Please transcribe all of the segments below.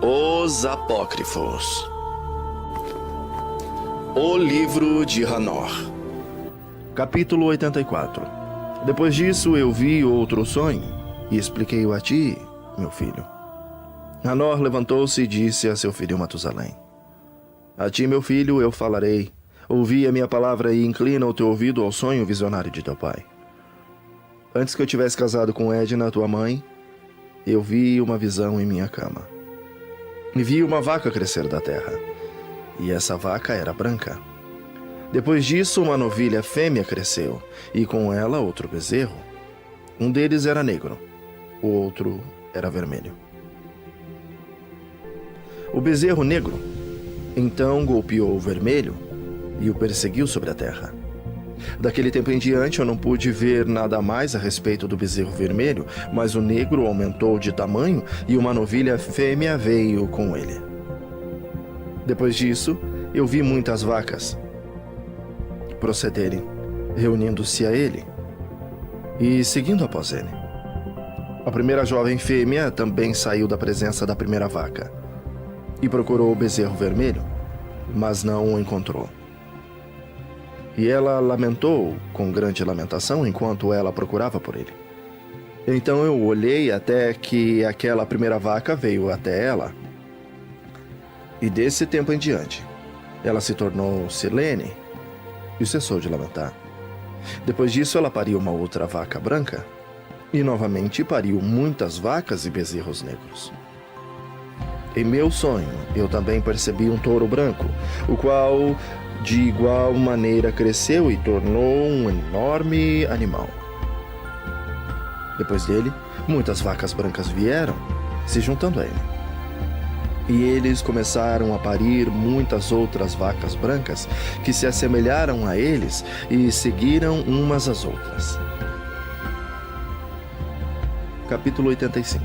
Os Apócrifos. O livro de Hanor. Capítulo 84. Depois disso eu vi outro sonho e expliquei-o a ti, meu filho. Hanor levantou-se e disse a seu filho Matusalém: A ti, meu filho, eu falarei. Ouvi a minha palavra e inclina o teu ouvido ao sonho visionário de teu pai. Antes que eu tivesse casado com Edna, tua mãe, eu vi uma visão em minha cama. E vi uma vaca crescer da terra, e essa vaca era branca. Depois disso, uma novilha fêmea cresceu, e com ela outro bezerro. Um deles era negro, o outro era vermelho. O bezerro negro então golpeou o vermelho e o perseguiu sobre a terra. Daquele tempo em diante eu não pude ver nada mais a respeito do bezerro vermelho, mas o negro aumentou de tamanho e uma novilha fêmea veio com ele. Depois disso, eu vi muitas vacas procederem, reunindo-se a ele e seguindo após ele. A primeira jovem fêmea também saiu da presença da primeira vaca e procurou o bezerro vermelho, mas não o encontrou. E ela lamentou com grande lamentação enquanto ela procurava por ele. Então eu olhei até que aquela primeira vaca veio até ela. E desse tempo em diante, ela se tornou silene e cessou de lamentar. Depois disso, ela pariu uma outra vaca branca e novamente pariu muitas vacas e bezerros negros. Em meu sonho, eu também percebi um touro branco, o qual de igual maneira cresceu e tornou um enorme animal. Depois dele, muitas vacas brancas vieram, se juntando a ele. E eles começaram a parir muitas outras vacas brancas que se assemelharam a eles e seguiram umas às outras. Capítulo 85.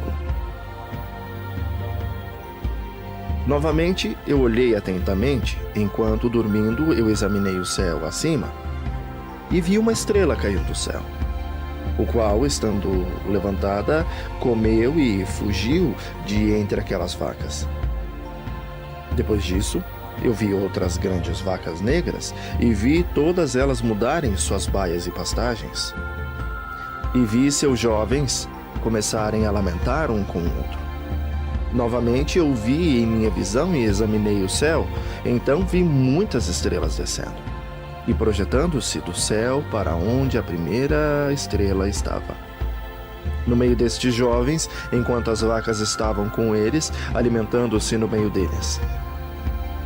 Novamente, eu olhei atentamente, enquanto dormindo eu examinei o céu acima, e vi uma estrela cair do céu, o qual, estando levantada, comeu e fugiu de entre aquelas vacas. Depois disso, eu vi outras grandes vacas negras, e vi todas elas mudarem suas baias e pastagens. E vi seus jovens começarem a lamentar um com o outro. Novamente eu vi em minha visão e examinei o céu, então vi muitas estrelas descendo e projetando-se do céu para onde a primeira estrela estava. No meio destes jovens, enquanto as vacas estavam com eles, alimentando-se no meio deles.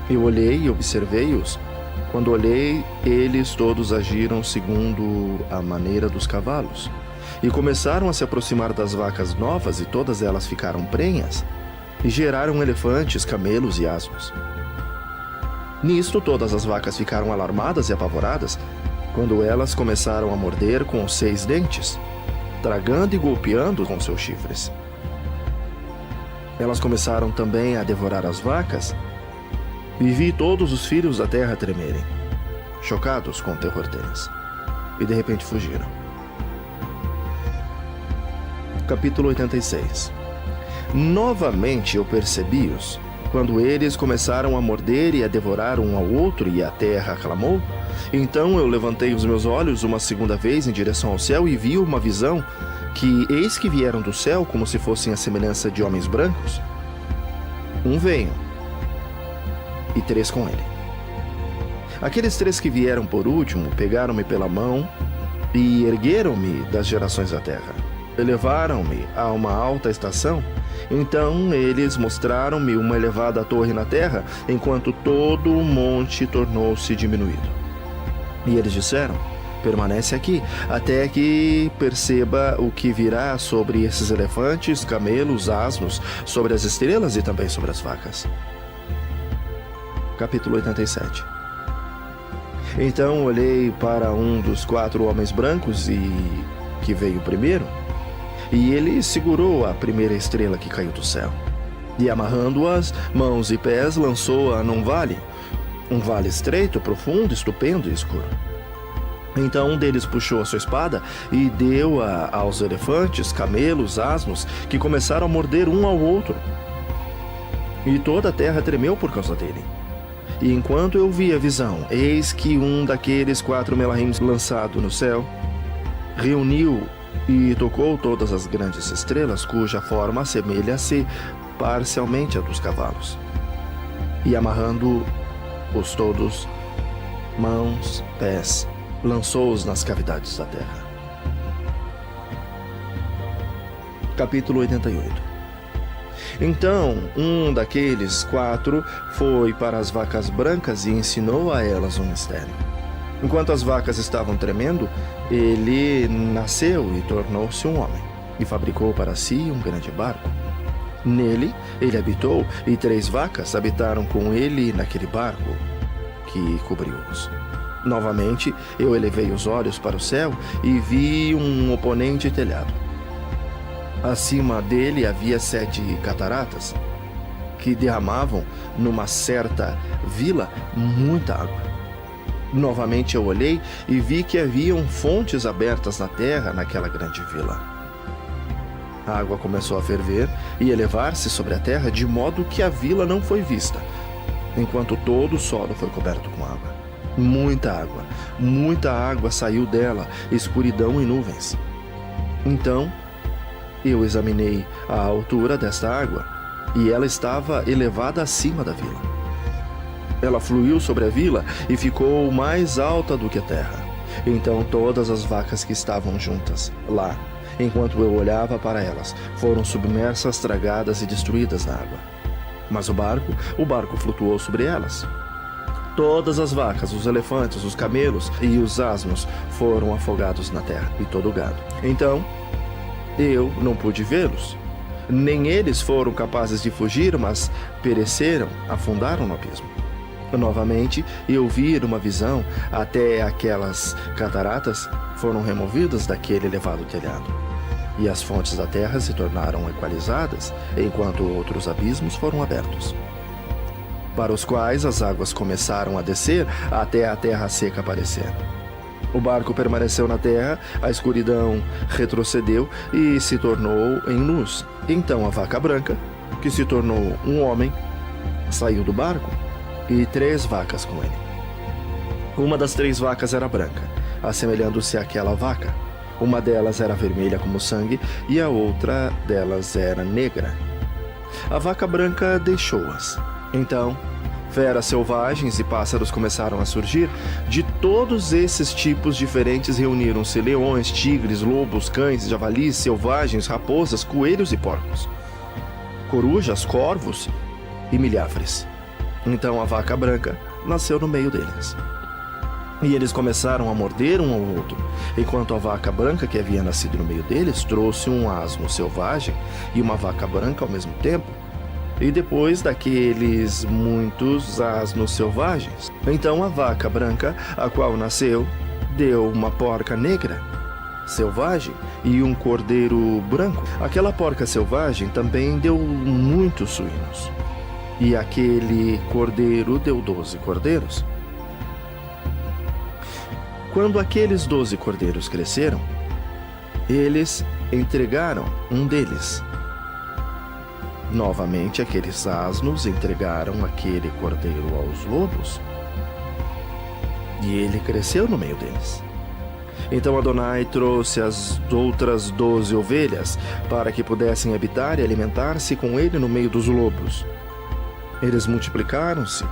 Eu olhei e observei-os. Quando olhei, eles todos agiram segundo a maneira dos cavalos e começaram a se aproximar das vacas novas, e todas elas ficaram prenhas e geraram elefantes, camelos e asnos. Nisto, todas as vacas ficaram alarmadas e apavoradas, quando elas começaram a morder com os 6 dentes, tragando e golpeando com seus chifres. Elas começaram também a devorar as vacas, e vi todos os filhos da terra tremerem, chocados com o terror deles, e de repente fugiram. Capítulo 86. Novamente eu percebi-os, quando eles começaram a morder e a devorar um ao outro, e a terra clamou. Então eu levantei os meus olhos uma segunda vez em direção ao céu e vi uma visão que, eis que vieram do céu como se fossem a semelhança de homens brancos. Um veio, e 3 com ele. Aqueles 3 que vieram por último pegaram-me pela mão e ergueram-me das gerações da terra. Elevaram-me a uma alta estação. Então eles mostraram-me uma elevada torre na terra, enquanto todo o monte tornou-se diminuído. E eles disseram: permanece aqui, até que perceba o que virá sobre esses elefantes, camelos, asnos, sobre as estrelas e também sobre as vacas. Capítulo 87. Então olhei para um dos 4 homens brancos que veio primeiro, e ele segurou a primeira estrela que caiu do céu, e amarrando-as, mãos e pés, lançou-a num vale, um vale estreito, profundo, estupendo e escuro. Então um deles puxou a sua espada e deu-a aos elefantes, camelos, asnos, que começaram a morder um ao outro. e toda a terra tremeu por causa dele. E enquanto eu via a visão, eis que um daqueles 4 melahims lançado no céu reuniu e tocou todas as grandes estrelas, cuja forma assemelha-se parcialmente a dos cavalos. E amarrando-os todos, mãos, pés, lançou-os nas cavidades da terra. Capítulo 88. Então, um daqueles 4 foi para as vacas brancas e ensinou a elas um mistério. Enquanto as vacas estavam tremendo, ele nasceu e tornou-se um homem, e fabricou para si um grande barco. Nele, ele habitou, e 3 vacas habitaram com ele naquele barco que cobriu-os. Novamente, eu elevei os olhos para o céu e vi um oponente telhado. Acima dele havia 7 cataratas, que derramavam numa certa vila muita água. Novamente eu olhei e vi que haviam fontes abertas na terra naquela grande vila. A água começou a ferver e elevar-se sobre a terra, de modo que a vila não foi vista, enquanto todo o solo foi coberto com água. Muita água saiu dela, escuridão e nuvens. Então eu examinei a altura desta água, e ela estava elevada acima da vila. Ela fluiu sobre a vila e ficou mais alta do que a terra. Então todas as vacas que estavam juntas lá, enquanto eu olhava para elas, foram submersas, tragadas e destruídas na água. Mas o barco flutuou sobre elas. Todas as vacas, os elefantes, os camelos e os asnos foram afogados na terra, e todo o gado. Então eu não pude vê-los. Nem eles foram capazes de fugir, mas pereceram, afundaram no abismo. Novamente, eu vi numa visão, até aquelas cataratas foram removidas daquele elevado telhado, e as fontes da terra se tornaram equalizadas, enquanto outros abismos foram abertos, para os quais as águas começaram a descer até a terra seca aparecer. O barco permaneceu na terra, a escuridão retrocedeu e se tornou em luz. Então a vaca branca, que se tornou um homem, saiu do barco, e 3 vacas com ele. Uma das 3 vacas era branca, assemelhando-se àquela vaca. Uma delas era vermelha como sangue, e a outra delas era negra. A vaca branca deixou-as. Então feras selvagens e pássaros começaram a surgir. De todos esses tipos diferentes reuniram-se leões, tigres, lobos, cães, javalis, selvagens, raposas, coelhos e porcos, corujas, corvos e milhafres. Então a vaca branca nasceu no meio deles. E eles começaram a morder um ao outro, enquanto a vaca branca que havia nascido no meio deles trouxe um asno selvagem e uma vaca branca ao mesmo tempo. E depois daqueles muitos asnos selvagens, então a vaca branca, a qual nasceu, deu uma porca negra, selvagem, e um cordeiro branco. Aquela porca selvagem também deu muitos suínos, e aquele cordeiro deu 12 cordeiros. Quando aqueles 12 cordeiros cresceram, eles entregaram um deles. Novamente, aqueles asnos entregaram aquele cordeiro aos lobos, e ele cresceu no meio deles. Então Adonai trouxe as outras 12 ovelhas para que pudessem habitar e alimentar-se com ele no meio dos lobos. Eles multiplicaram-se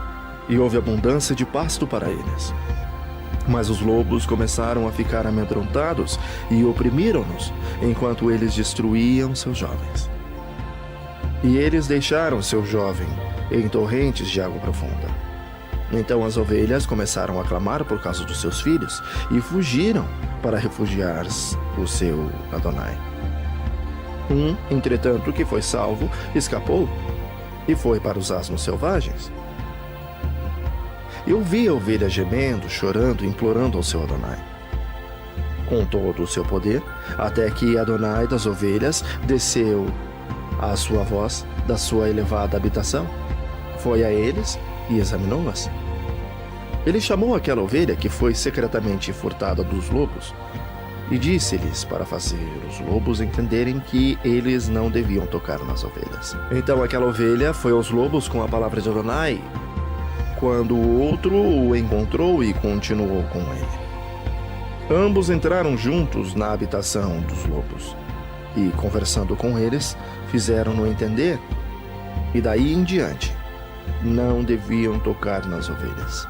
e houve abundância de pasto para eles. Mas os lobos começaram a ficar amedrontados e oprimiram-nos, enquanto eles destruíam seus jovens. E eles deixaram seu jovem em torrentes de água profunda. Então as ovelhas começaram a clamar por causa dos seus filhos e fugiram para refugiar o seu Adonai. Entretanto, que foi salvo, escapou e foi para os asnos selvagens. Eu vi a ovelha gemendo, chorando, implorando ao seu Adonai, com todo o seu poder, até que Adonai das ovelhas desceu à sua voz da sua elevada habitação, foi a eles e examinou-as. Ele chamou aquela ovelha que foi secretamente furtada dos lobos e disse-lhes para fazer os lobos entenderem que eles não deviam tocar nas ovelhas. Então aquela ovelha foi aos lobos com a palavra de Adonai, quando o outro o encontrou e continuou com ele. Ambos entraram juntos na habitação dos lobos e, conversando com eles, fizeram-no entender, e daí em diante não deviam tocar nas ovelhas.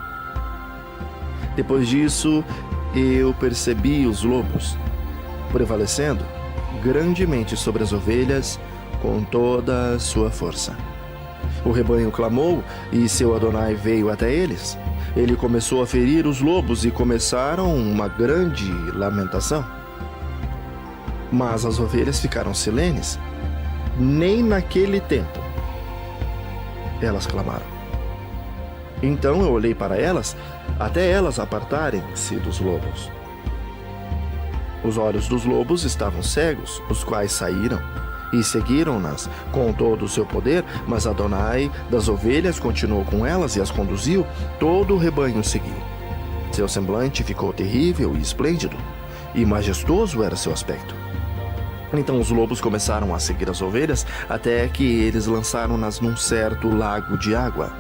Depois disso, eu percebi os lobos prevalecendo grandemente sobre as ovelhas com toda a sua força. O rebanho clamou e seu Adonai veio até eles. Ele começou a ferir os lobos e começaram uma grande lamentação. Mas as ovelhas ficaram silenes. Nem naquele tempo elas clamaram. Então eu olhei para elas, até elas apartarem-se dos lobos. Os olhos dos lobos estavam cegos, os quais saíram e seguiram-nas com todo o seu poder, mas Adonai das ovelhas continuou com elas e as conduziu, todo o rebanho seguiu. Seu semblante ficou terrível e esplêndido, e majestoso era seu aspecto. Então os lobos começaram a seguir as ovelhas, até que eles lançaram-nas num certo lago de água.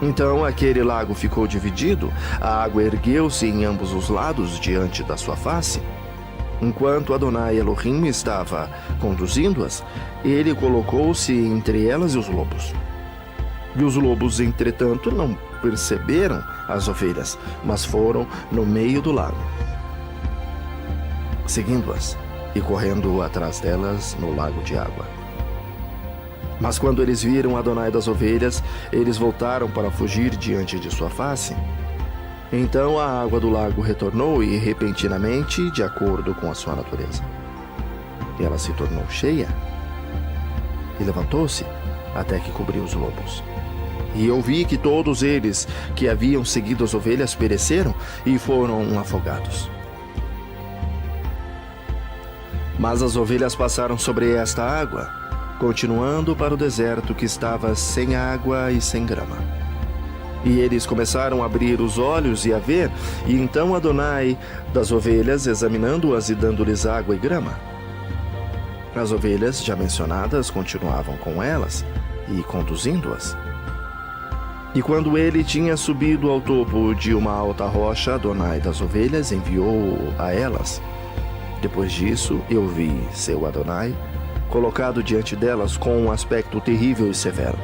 Então aquele lago ficou dividido, a água ergueu-se em ambos os lados diante da sua face. Enquanto Adonai Elohim estava conduzindo-as, ele colocou-se entre elas e os lobos. E os lobos, entretanto, não perceberam as ovelhas, mas foram no meio do lago, seguindo-as e correndo atrás delas no lago de água. Mas quando eles viram Adonai das ovelhas, eles voltaram para fugir diante de sua face. Então a água do lago retornou e, repentinamente, de acordo com a sua natureza, ela se tornou cheia e levantou-se até que cobriu os lobos. E eu vi que todos eles que haviam seguido as ovelhas pereceram e foram afogados. Mas as ovelhas passaram sobre esta água, continuando para o deserto que estava sem água e sem grama. E eles começaram a abrir os olhos e a ver, e então Adonai das ovelhas, examinando-as e dando-lhes água e grama. As ovelhas já mencionadas continuavam com elas e conduzindo-as. E quando ele tinha subido ao topo de uma alta rocha, Adonai das ovelhas enviou-o a elas. Depois disso, eu vi seu Adonai colocado diante delas com um aspecto terrível e severo.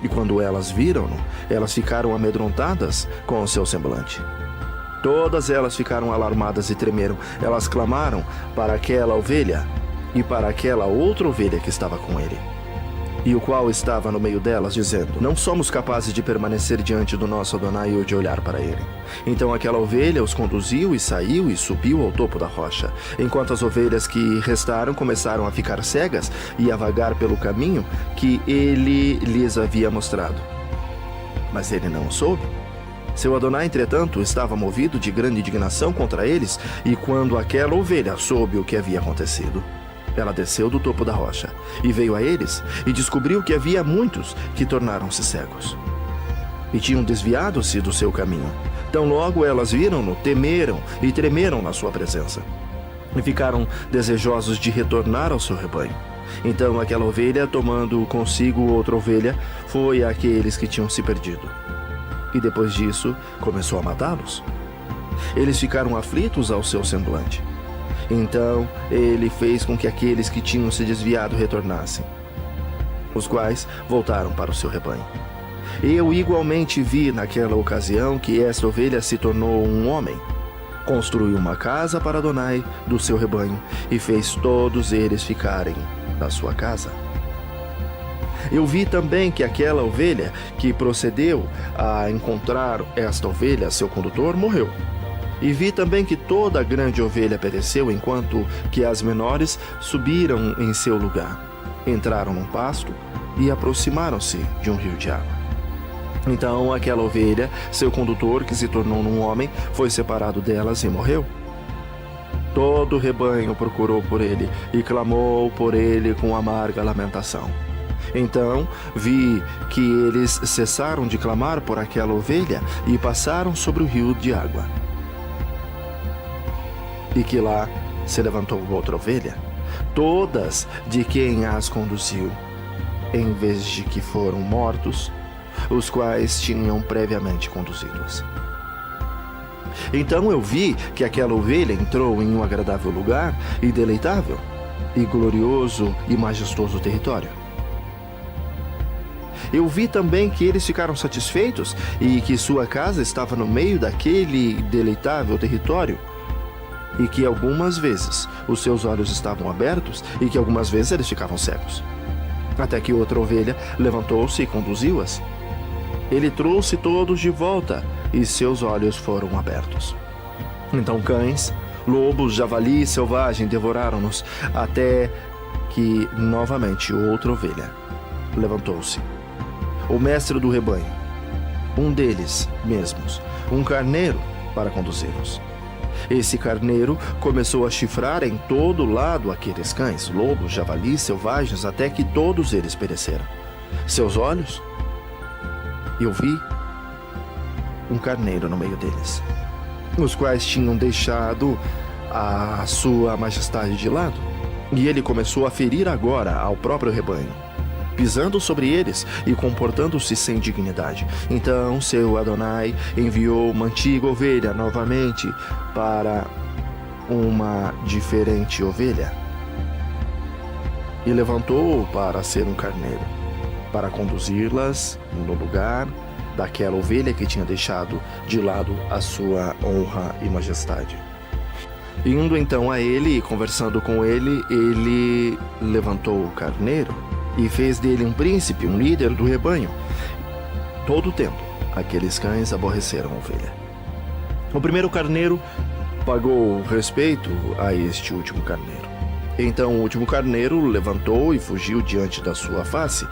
E quando elas viram-no, elas ficaram amedrontadas com o seu semblante. Todas elas ficaram alarmadas e tremeram. Elas clamaram para aquela ovelha e para aquela outra ovelha que estava com ele, e o qual estava no meio delas, dizendo: não somos capazes de permanecer diante do nosso Adonai ou de olhar para ele. Então aquela ovelha os conduziu e saiu e subiu ao topo da rocha, enquanto as ovelhas que restaram começaram a ficar cegas e a vagar pelo caminho que ele lhes havia mostrado. Mas ele não o soube. Seu Adonai, entretanto, estava movido de grande indignação contra eles, e quando aquela ovelha soube o que havia acontecido, ela desceu do topo da rocha e veio a eles e descobriu que havia muitos que tornaram-se cegos e tinham desviado-se do seu caminho. Tão logo elas viram-no, temeram e tremeram na sua presença e ficaram desejosos de retornar ao seu rebanho. Então aquela ovelha, tomando consigo outra ovelha, foi àqueles que tinham se perdido. E depois disso começou a matá-los. Eles ficaram aflitos ao seu semblante. Então ele fez com que aqueles que tinham se desviado retornassem, os quais voltaram para o seu rebanho. Eu igualmente vi naquela ocasião que esta ovelha se tornou um homem, construiu uma casa para Adonai do seu rebanho e fez todos eles ficarem na sua casa. Eu vi também que aquela ovelha que procedeu a encontrar esta ovelha, seu condutor, morreu. E vi também que toda a grande ovelha pereceu, enquanto que as menores subiram em seu lugar, entraram num pasto e aproximaram-se de um rio de água. Então aquela ovelha, seu condutor, que se tornou num homem, foi separado delas e morreu. Todo o rebanho procurou por ele e clamou por ele com amarga lamentação. Então vi que eles cessaram de clamar por aquela ovelha e passaram sobre o rio de água. e que lá se levantou outra ovelha, todas de quem as conduziu, em vez de que foram mortos, os quais tinham previamente conduzidos. Então eu vi que aquela ovelha entrou em um agradável lugar e deleitável, e glorioso e majestoso território. Eu vi também que eles ficaram satisfeitos e que sua casa estava no meio daquele deleitável território, e que algumas vezes os seus olhos estavam abertos e que algumas vezes eles ficavam cegos. Até que outra ovelha levantou-se e conduziu-as. Ele trouxe todos de volta e seus olhos foram abertos. Então cães, lobos, javali e selvagem devoraram-nos, até que novamente outra ovelha levantou-se. O mestre do rebanho, um deles mesmos, um carneiro para conduzi-los. Esse carneiro começou a chifrar em todo lado aqueles cães, lobos, javalis, selvagens, até que todos eles pereceram. Seus olhos, eu vi um carneiro no meio deles, os quais tinham deixado a sua majestade de lado, e ele começou a ferir agora ao próprio rebanho, pisando sobre eles e comportando-se sem dignidade. Então seu Adonai enviou uma antiga ovelha novamente para uma diferente ovelha e levantou-o para ser um carneiro, para conduzi-las no lugar daquela ovelha que tinha deixado de lado a sua honra e majestade. Indo então a ele e conversando com ele, ele levantou o carneiro e fez dele um príncipe, um líder do rebanho. Todo o tempo, aqueles cães aborreceram a ovelha. O primeiro carneiro pagou respeito a este último carneiro. Então o último carneiro levantou e fugiu diante da sua face,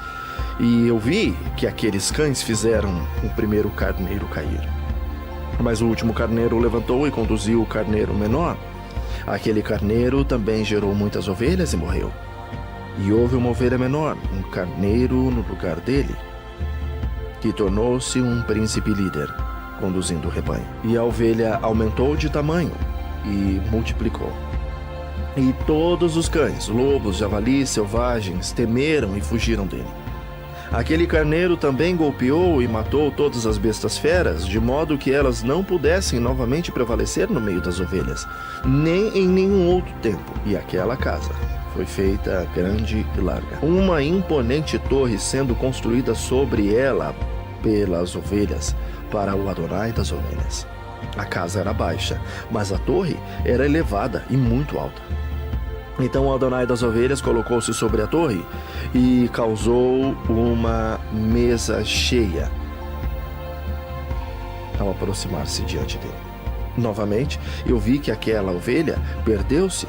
e eu vi que aqueles cães fizeram o primeiro carneiro cair. Mas o último carneiro levantou e conduziu o carneiro menor. Aquele carneiro também gerou muitas ovelhas e morreu. E houve uma ovelha menor, um carneiro no lugar dele, que tornou-se um príncipe líder, conduzindo o rebanho. E a ovelha aumentou de tamanho e multiplicou. E todos os cães, lobos, javalis, selvagens, temeram e fugiram dele. Aquele carneiro também golpeou e matou todas as bestas feras, de modo que elas não pudessem novamente prevalecer no meio das ovelhas, nem em nenhum outro tempo. E aquela casa foi feita grande e larga, uma imponente torre sendo construída sobre ela pelas ovelhas, para o Adonai das ovelhas. A casa era baixa, mas a torre era elevada e muito alta. Então o Adonai das ovelhas colocou-se sobre a torre e causou uma mesa cheia ao aproximar-se diante dele. Novamente, eu vi que aquela ovelha perdeu-se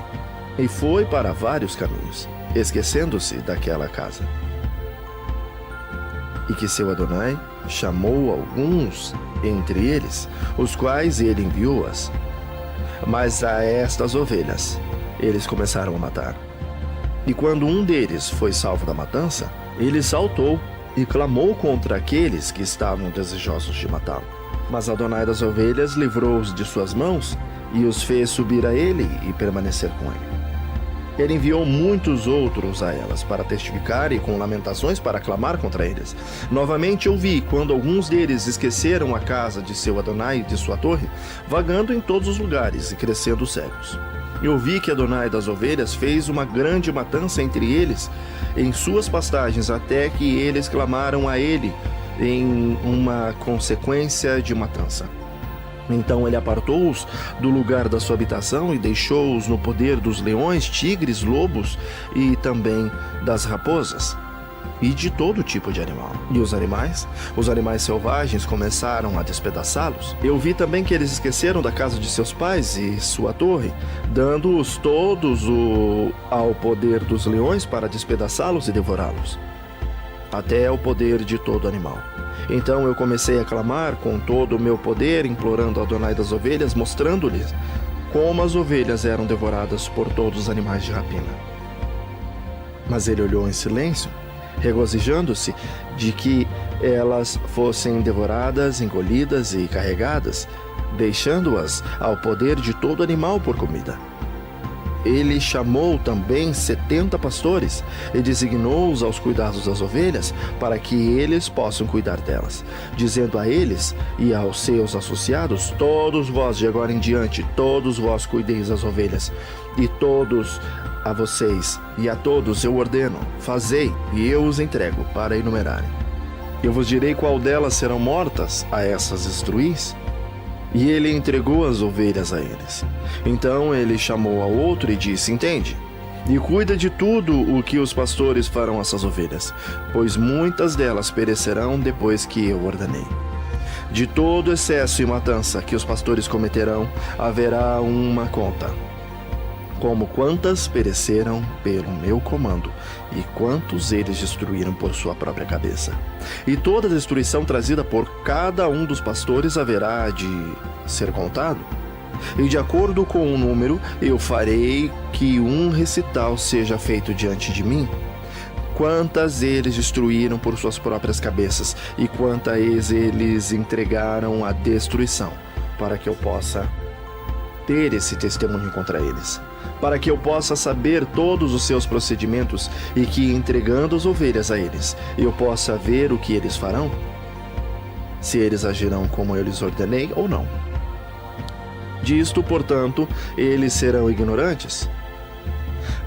e foi para vários caminhos, esquecendo-se daquela casa. E que seu Adonai chamou alguns entre eles, os quais ele enviou-as. Mas a estas ovelhas eles começaram a matar. E quando um deles foi salvo da matança, ele saltou e clamou contra aqueles que estavam desejosos de matá-lo. Mas Adonai das ovelhas livrou-os de suas mãos e os fez subir a ele e permanecer com ele. Ele enviou muitos outros a elas para testificar e com lamentações para clamar contra eles. Novamente eu vi, quando alguns deles esqueceram a casa de seu Adonai e de sua torre, vagando em todos os lugares e crescendo cegos. Eu vi que Adonai das ovelhas fez uma grande matança entre eles em suas pastagens, até que eles clamaram a ele em uma consequência de matança. Então ele apartou-os do lugar da sua habitação e deixou-os no poder dos leões, tigres, lobos e também das raposas e de todo tipo de animal. E os animais selvagens começaram a despedaçá-los. Eu vi também que eles esqueceram da casa de seus pais e sua torre, dando-os todos ao poder dos leões para despedaçá-los e devorá-los, até o poder de todo animal. Então eu comecei a clamar com todo o meu poder, implorando a Adonai das ovelhas, mostrando-lhes como as ovelhas eram devoradas por todos os animais de rapina. Mas ele olhou em silêncio, regozijando-se de que elas fossem devoradas, engolidas e carregadas, deixando-as ao poder de todo animal por comida. Ele chamou também 70 pastores e designou-os aos cuidados das ovelhas, para que eles possam cuidar delas, dizendo a eles e aos seus associados: todos vós de agora em diante, todos vós cuideis das ovelhas, e todos a vocês e a todos eu ordeno, fazei, e eu os entrego para enumerarem. Eu vos direi qual delas serão mortas, a essas destruís. E ele entregou as ovelhas a eles. Então ele chamou ao outro e disse: entende, e cuida de tudo o que os pastores farão a essas ovelhas, pois muitas delas perecerão depois que eu ordenei. De todo excesso e matança que os pastores cometerão, haverá uma conta, como quantas pereceram pelo meu comando, e quantos eles destruíram por sua própria cabeça. E toda a destruição trazida por cada um dos pastores haverá de ser contado, e de acordo com o número eu farei que um recital seja feito diante de mim, quantas eles destruíram por suas próprias cabeças, e quantas eles entregaram à destruição, para que eu possa ter esse testemunho contra eles, para que eu possa saber todos os seus procedimentos, e que, entregando as ovelhas a eles, eu possa ver o que eles farão, se eles agirão como eu lhes ordenei ou não. Disto, portanto, eles serão ignorantes.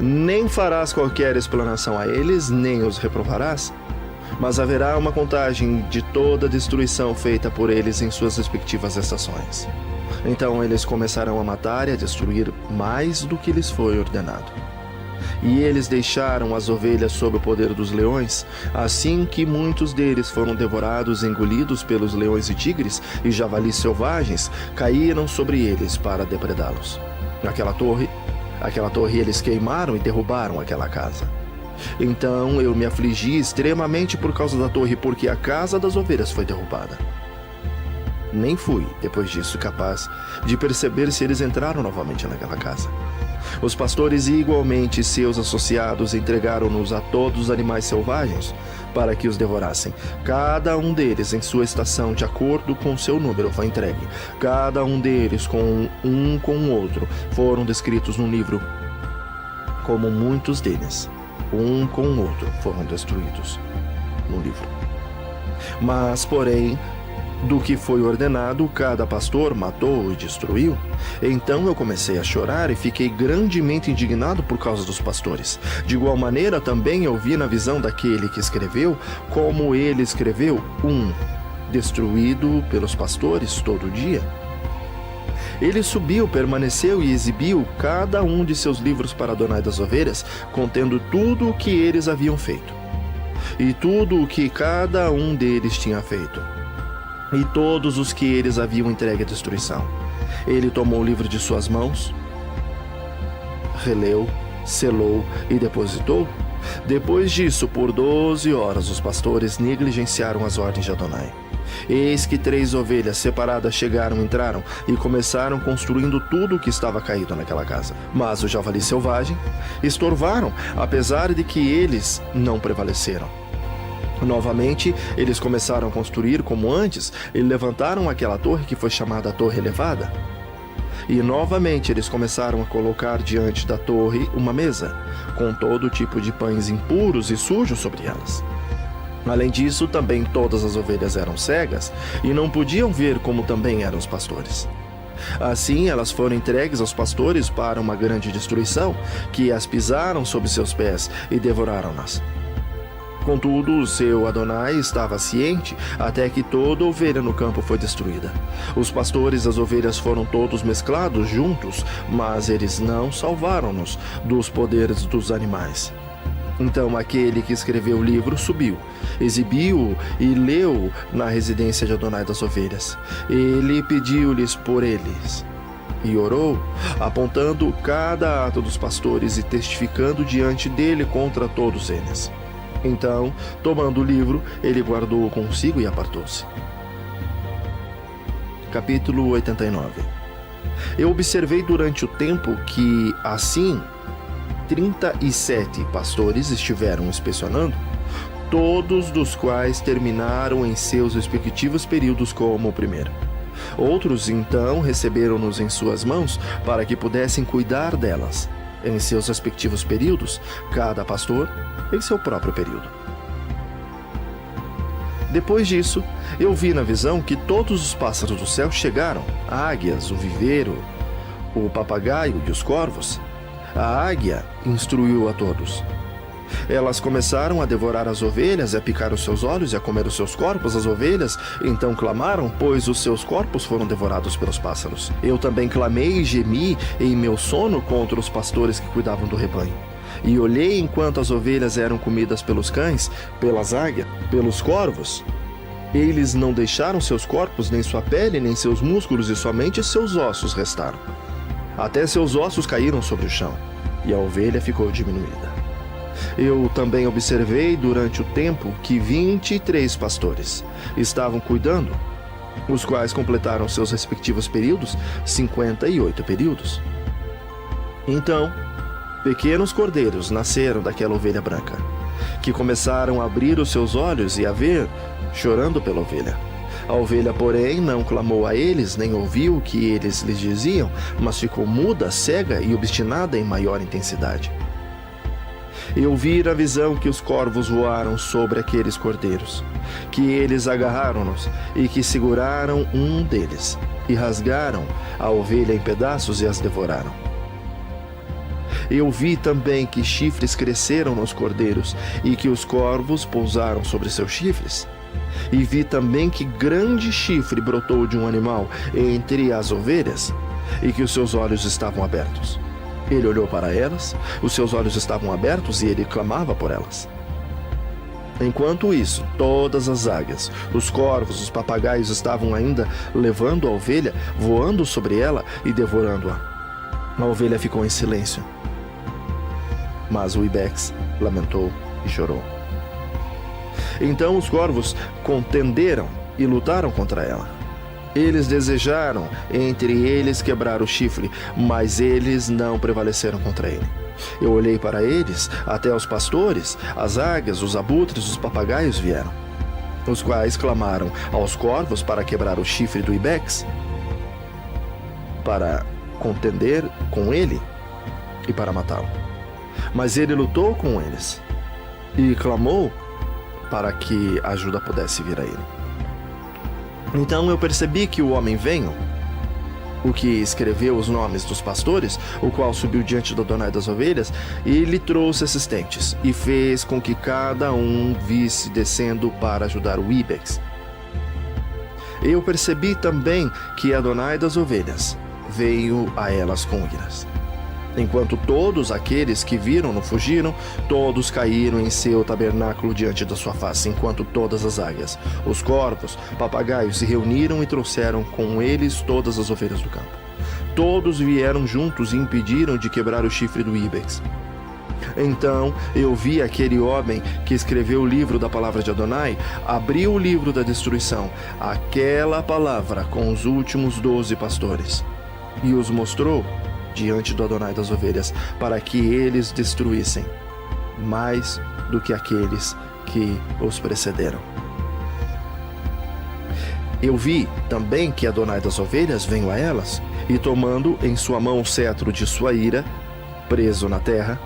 Nem farás qualquer explanação a eles, nem os reprovarás, mas haverá uma contagem de toda a destruição feita por eles em suas respectivas estações. Então eles começarão a matar e a destruir mais do que lhes foi ordenado. E eles deixaram as ovelhas sob o poder dos leões, assim que muitos deles foram devorados e engolidos pelos leões e tigres, e javalis selvagens caíram sobre eles para depredá-los. Aquela torre eles queimaram e derrubaram aquela casa. Então eu me afligi extremamente por causa da torre, porque a casa das ovelhas foi derrubada. Nem fui, depois disso, capaz de perceber se eles entraram novamente naquela casa. Os pastores e igualmente seus associados entregaram-nos a todos os animais selvagens para que os devorassem. Cada um deles em sua estação, de acordo com seu número, foi entregue. Cada um deles, com o outro, foram descritos num livro, como muitos deles, um com o outro, foram destruídos no livro. Mas, porém, do que foi ordenado, cada pastor matou e destruiu. Então eu comecei a chorar e fiquei grandemente indignado por causa dos pastores. De igual maneira, também eu vi na visão daquele que escreveu, como ele escreveu, destruído pelos pastores todo dia. Ele subiu, permaneceu e exibiu cada um de seus livros para Adonai das ovelhas, contendo tudo o que eles haviam feito, e tudo o que cada um deles tinha feito, e todos os que eles haviam entregue à destruição. Ele tomou o livro de suas mãos, releu, selou e depositou. Depois disso, por 12 horas, os pastores negligenciaram as ordens de Adonai. Eis que 3 ovelhas separadas entraram e começaram construindo tudo o que estava caído naquela casa. Mas o javali selvagem estorvaram, apesar de que eles não prevaleceram. Novamente, eles começaram a construir como antes e levantaram aquela torre que foi chamada a Torre Elevada. E novamente eles começaram a colocar diante da torre uma mesa, com todo tipo de pães impuros e sujos sobre elas. Além disso, também todas as ovelhas eram cegas e não podiam ver, como também eram os pastores. Assim, elas foram entregues aos pastores para uma grande destruição, que as pisaram sob seus pés e devoraram-nas. Contudo, o seu Adonai estava ciente até que toda ovelha no campo foi destruída. Os pastores e as ovelhas foram todos mesclados juntos, mas eles não salvaram-nos dos poderes dos animais. Então aquele que escreveu o livro subiu, exibiu-o e leu na residência de Adonai das ovelhas. Ele pediu-lhes por eles e orou, apontando cada ato dos pastores e testificando diante dele contra todos eles. Então, tomando o livro, ele guardou-o consigo e apartou-se. Capítulo 89. Eu observei durante o tempo que, assim, 37 pastores estiveram inspecionando, todos dos quais terminaram em seus respectivos períodos como o primeiro. Outros, então, receberam-nos em suas mãos para que pudessem cuidar delas, em seus respectivos períodos, cada pastor em seu próprio período. Depois disso, eu vi na visão que todos os pássaros do céu chegaram, águias, o viveiro, o papagaio e os corvos. A águia instruiu a todos. Elas começaram a devorar as ovelhas e a picar os seus olhos e a comer os seus corpos. As ovelhas então clamaram, pois os seus corpos foram devorados pelos pássaros. Eu também clamei e gemi em meu sono contra os pastores que cuidavam do rebanho. E olhei enquanto as ovelhas eram comidas pelos cães, pelas águias, pelos corvos. Eles não deixaram seus corpos, nem sua pele, nem seus músculos, e somente seus ossos restaram. Até seus ossos caíram sobre o chão, e a ovelha ficou diminuída. Eu também observei durante o tempo que 23 pastores estavam cuidando, os quais completaram seus respectivos períodos, 58 períodos. Então, pequenos cordeiros nasceram daquela ovelha branca, que começaram a abrir os seus olhos e a ver, chorando pela ovelha. A ovelha, porém, não clamou a eles, nem ouviu o que eles lhes diziam, mas ficou muda, cega e obstinada em maior intensidade. Eu vi na visão que os corvos voaram sobre aqueles cordeiros, que eles agarraram-nos e que seguraram um deles, e rasgaram a ovelha em pedaços e as devoraram. Eu vi também que chifres cresceram nos cordeiros e que os corvos pousaram sobre seus chifres. E vi também que grande chifre brotou de um animal entre as ovelhas e que os seus olhos estavam abertos. Ele olhou para elas, os seus olhos estavam abertos e ele clamava por elas. Enquanto isso, todas as águias, os corvos, os papagaios estavam ainda levando a ovelha, voando sobre ela e devorando-a. A ovelha ficou em silêncio, mas o ibex lamentou e chorou. Então os corvos contenderam e lutaram contra ela. Eles desejaram entre eles quebrar o chifre, mas eles não prevaleceram contra ele. Eu olhei para eles, até os pastores, as águias, os abutres, os papagaios vieram, os quais clamaram aos corvos para quebrar o chifre do ibex, para contender com ele e para matá-lo. Mas ele lutou com eles e clamou para que a ajuda pudesse vir a ele. Então eu percebi que o homem venho, o que escreveu os nomes dos pastores, o qual subiu diante do Adonai das ovelhas, e lhe trouxe assistentes, e fez com que cada um visse descendo para ajudar o ibex. Eu percebi também que Adonai das ovelhas veio a elas com iras. Enquanto todos aqueles que viram-no fugiram, todos caíram em seu tabernáculo diante da sua face, enquanto todas as águias, os corvos, papagaios se reuniram e trouxeram com eles todas as ovelhas do campo. Todos vieram juntos e impediram de quebrar o chifre do ibex. Então eu vi aquele homem que escreveu o livro da palavra de Adonai, abriu o livro da destruição, aquela palavra com os últimos 12 pastores, e os mostrou diante do Adonai das ovelhas, para que eles destruíssem mais do que aqueles que os precederam. Eu vi também que Adonai das ovelhas veio a elas, e tomando em sua mão o cetro de sua ira, preso na terra,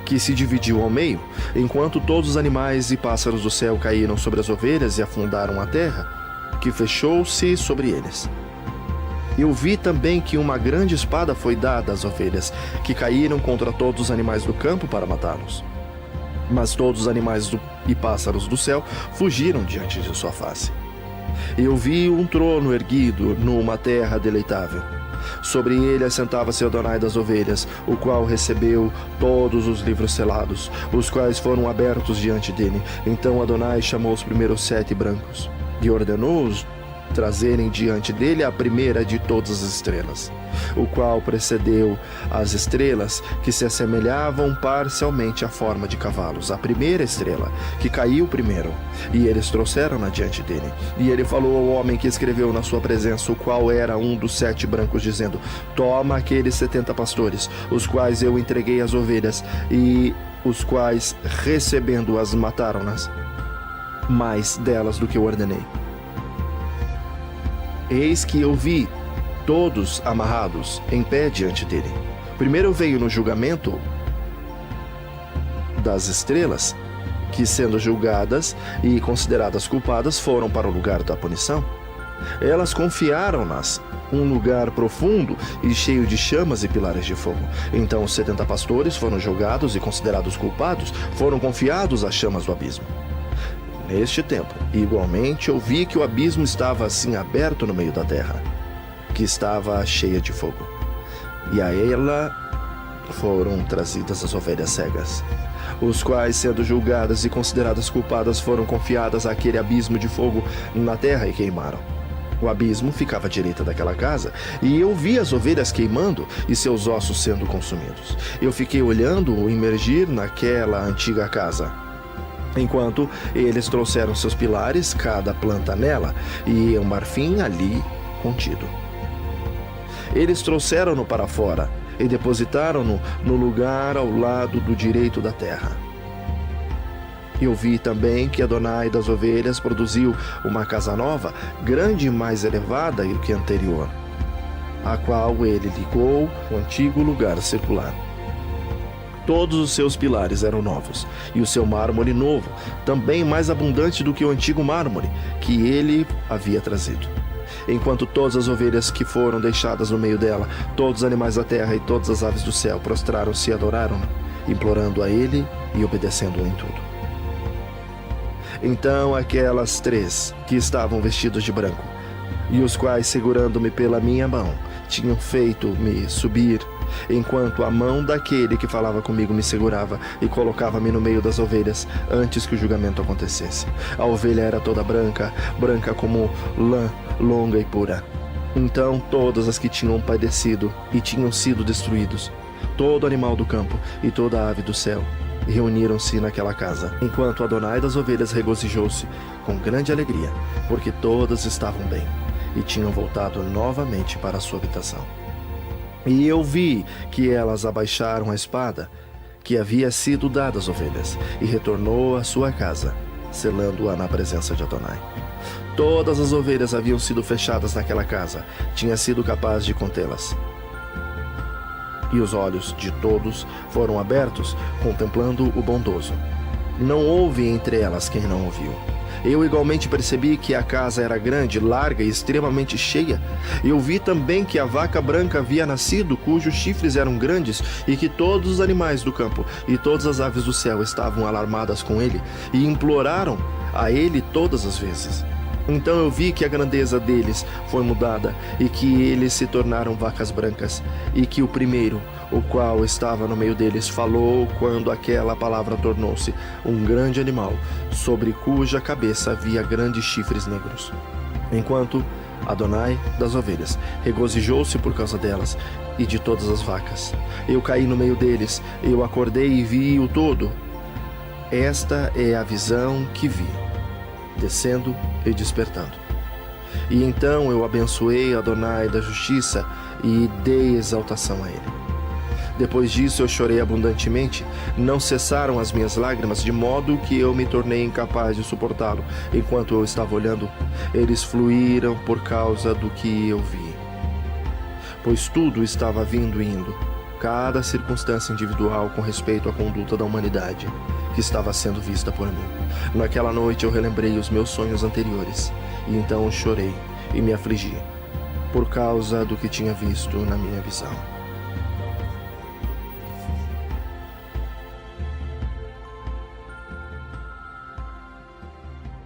que se dividiu ao meio, enquanto todos os animais e pássaros do céu caíram sobre as ovelhas e afundaram a terra, que fechou-se sobre eles. Eu vi também que uma grande espada foi dada às ovelhas, que caíram contra todos os animais do campo para matá-los. Mas todos os animais e pássaros do céu fugiram diante de sua face. Eu vi um trono erguido numa terra deleitável. Sobre ele assentava-se Adonai das ovelhas, o qual recebeu todos os livros selados, os quais foram abertos diante dele. Então Adonai chamou os primeiros 7 brancos e ordenou-os trazerem diante dele a primeira de todas as estrelas, o qual precedeu as estrelas que se assemelhavam parcialmente à forma de cavalos, a primeira estrela, que caiu primeiro, e eles trouxeram-na diante dele. E ele falou ao homem que escreveu na sua presença, o qual era um dos 7 brancos, dizendo: toma aqueles 70 pastores, os quais eu entreguei às ovelhas, e os quais, recebendo-as, mataram-nas, mais delas do que eu ordenei. Eis que eu vi todos amarrados em pé diante dele. Primeiro veio no julgamento das estrelas, que sendo julgadas e consideradas culpadas foram para o lugar da punição. Elas confiaram-nas um lugar profundo e cheio de chamas e pilares de fogo. Então os 70 pastores foram julgados e considerados culpados, foram confiados às chamas do abismo. Neste tempo, igualmente, eu vi que o abismo estava assim aberto no meio da terra, que estava cheia de fogo. E a ela foram trazidas as ovelhas cegas, os quais, sendo julgadas e consideradas culpadas, foram confiadas àquele abismo de fogo na terra e queimaram. O abismo ficava à direita daquela casa, e eu vi as ovelhas queimando e seus ossos sendo consumidos. Eu fiquei olhando-o imergir naquela antiga casa, enquanto eles trouxeram seus pilares, cada planta nela, e um marfim ali contido. Eles trouxeram-no para fora e depositaram-no no lugar ao lado do direito da terra. Eu vi também que Adonai das ovelhas produziu uma casa nova, grande e mais elevada do que a anterior, a qual ele ligou o antigo lugar circular. Todos os seus pilares eram novos, e o seu mármore novo, também mais abundante do que o antigo mármore que ele havia trazido. Enquanto todas as ovelhas que foram deixadas no meio dela, todos os animais da terra e todas as aves do céu prostraram-se e adoraram-no, implorando a ele e obedecendo-o em tudo. Então aquelas 3 que estavam vestidos de branco, e os quais, segurando-me pela minha mão, tinham feito-me subir, enquanto a mão daquele que falava comigo me segurava e colocava-me no meio das ovelhas antes que o julgamento acontecesse. A ovelha era toda branca, branca como lã, longa e pura. Então todas as que tinham padecido e tinham sido destruídos, todo animal do campo e toda ave do céu, reuniram-se naquela casa, enquanto Adonai das ovelhas regozijou-se com grande alegria, porque todas estavam bem e tinham voltado novamente para a sua habitação. E eu vi que elas abaixaram a espada que havia sido dada às ovelhas, e retornou à sua casa, selando-a na presença de Adonai. Todas as ovelhas haviam sido fechadas naquela casa, tinha sido capaz de contê-las. E os olhos de todos foram abertos, contemplando o bondoso. Não houve entre elas quem não ouviu. Eu igualmente percebi que a casa era grande, larga e extremamente cheia. Eu vi também que a vaca branca havia nascido, cujos chifres eram grandes, e que todos os animais do campo e todas as aves do céu estavam alarmadas com ele, e imploraram a ele todas as vezes. Então eu vi que a grandeza deles foi mudada, e que eles se tornaram vacas brancas, e que o primeiro, o qual estava no meio deles, falou quando aquela palavra tornou-se um grande animal, sobre cuja cabeça havia grandes chifres negros. Enquanto Adonai das ovelhas regozijou-se por causa delas e de todas as vacas. Eu caí no meio deles, eu acordei e vi-o todo. Esta é a visão que vi, descendo e despertando. E então eu abençoei Adonai da justiça e dei exaltação a ele. Depois disso eu chorei abundantemente, não cessaram as minhas lágrimas, de modo que eu me tornei incapaz de suportá-lo. Enquanto eu estava olhando, eles fluíram por causa do que eu vi. Pois tudo estava vindo e indo, cada circunstância individual com respeito à conduta da humanidade, que estava sendo vista por mim. Naquela noite eu relembrei os meus sonhos anteriores, e então chorei e me afligi, por causa do que tinha visto na minha visão.